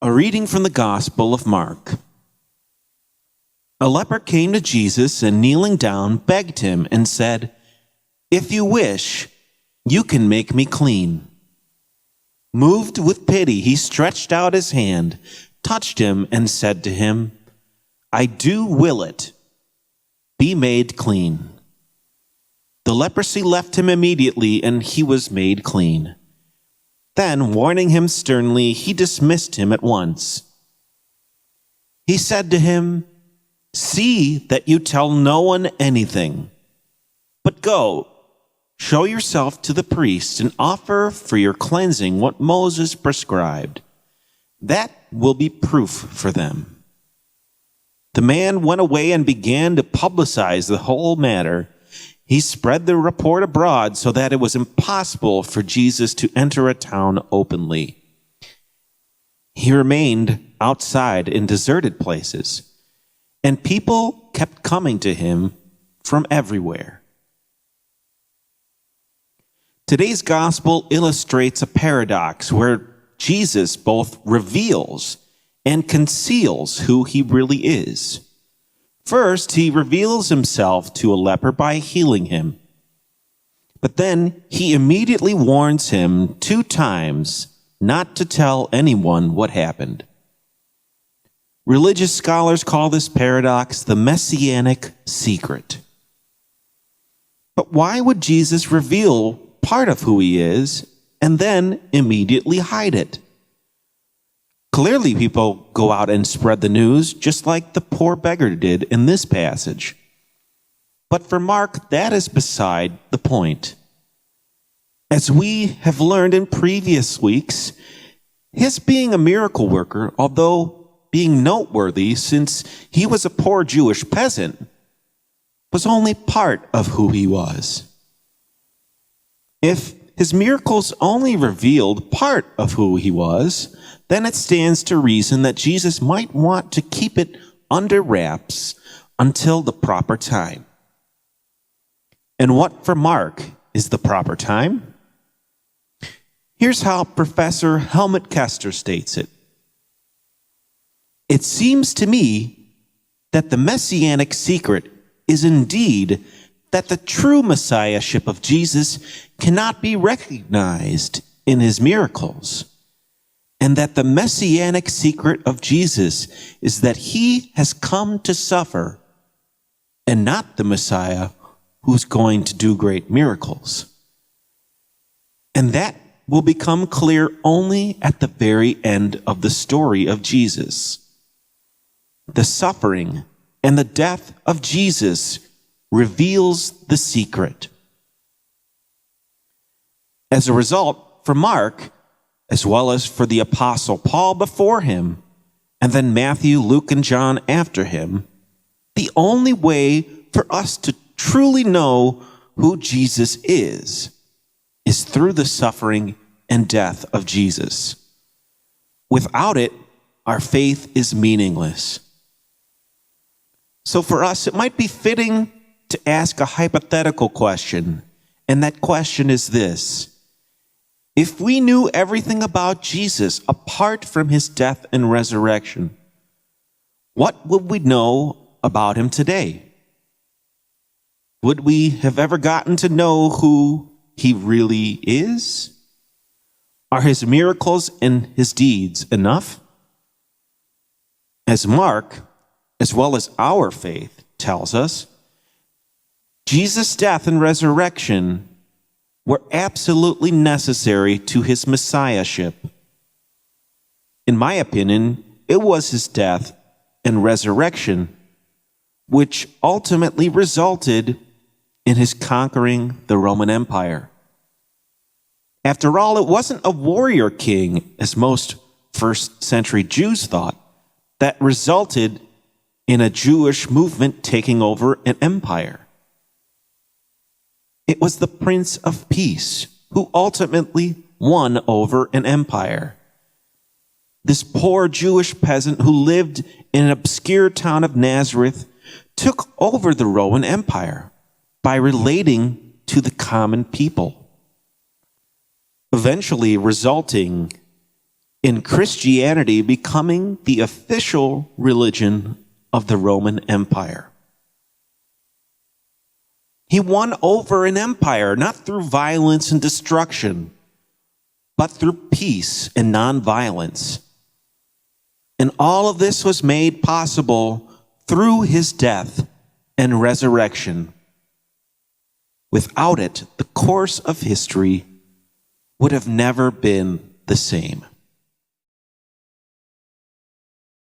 A reading from the Gospel of Mark. A leper came to Jesus and, kneeling down, begged him and said, "If you wish, you can make me clean." Moved with pity, he stretched out his hand, touched him, and said to him, "I do will it. Be made clean." The leprosy left him immediately, and he was made clean. Then, warning him sternly, he dismissed him at once. He said to him, "See that you tell no one anything, but go, show yourself to the priest and offer for your cleansing what Moses prescribed. That will be proof for them." The man went away and began to publicize the whole matter. He spread the report abroad so that it was impossible for Jesus to enter a town openly. He remained outside in deserted places, and people kept coming to him from everywhere. Today's gospel illustrates a paradox where Jesus both reveals and conceals who he really is. First, he reveals himself to a leper by healing him. But then he immediately warns him 2 times not to tell anyone what happened. Religious scholars call this paradox the messianic secret. But why would Jesus reveal part of who he is and then immediately hide it? Clearly, people go out and spread the news, just like the poor beggar did in this passage. But for Mark, that is beside the point. As we have learned in previous weeks, his being a miracle worker, although being noteworthy since he was a poor Jewish peasant, was only part of who he was. If his miracles only revealed part of who he was, then it stands to reason that Jesus might want to keep it under wraps until the proper time. And what for Mark is the proper time? Here's how Professor Helmut Kester states it. "It seems to me that the messianic secret is indeed that the true messiahship of Jesus cannot be recognized in his miracles, and that the messianic secret of Jesus is that he has come to suffer and not the Messiah who's going to do great miracles. And that will become clear only at the very end of the story of Jesus. The suffering and the death of Jesus reveals the secret. As a result, for Mark, as well as for the Apostle Paul before him, and then Matthew, Luke, and John after him, the only way for us to truly know who Jesus is through the suffering and death of Jesus. Without it, our faith is meaningless. So for us, it might be fitting to ask a hypothetical question, and that question is this: if we knew everything about Jesus apart from his death and resurrection, what would we know about him today? Would we have ever gotten to know who he really is? Are his miracles and his deeds enough? As Mark, as well as our faith, tells us, Jesus' death and resurrection were absolutely necessary to his messiahship. In my opinion, it was his death and resurrection which ultimately resulted in his conquering the Roman Empire. After all, it wasn't a warrior king, as most first-century Jews thought, that resulted in a Jewish movement taking over an empire. It was the Prince of Peace who ultimately won over an empire. This poor Jewish peasant who lived in an obscure town of Nazareth took over the Roman Empire by relating to the common people, eventually resulting in Christianity becoming the official religion of the Roman Empire. He won over an empire, not through violence and destruction, but through peace and nonviolence. And all of this was made possible through his death and resurrection. Without it, the course of history would have never been the same.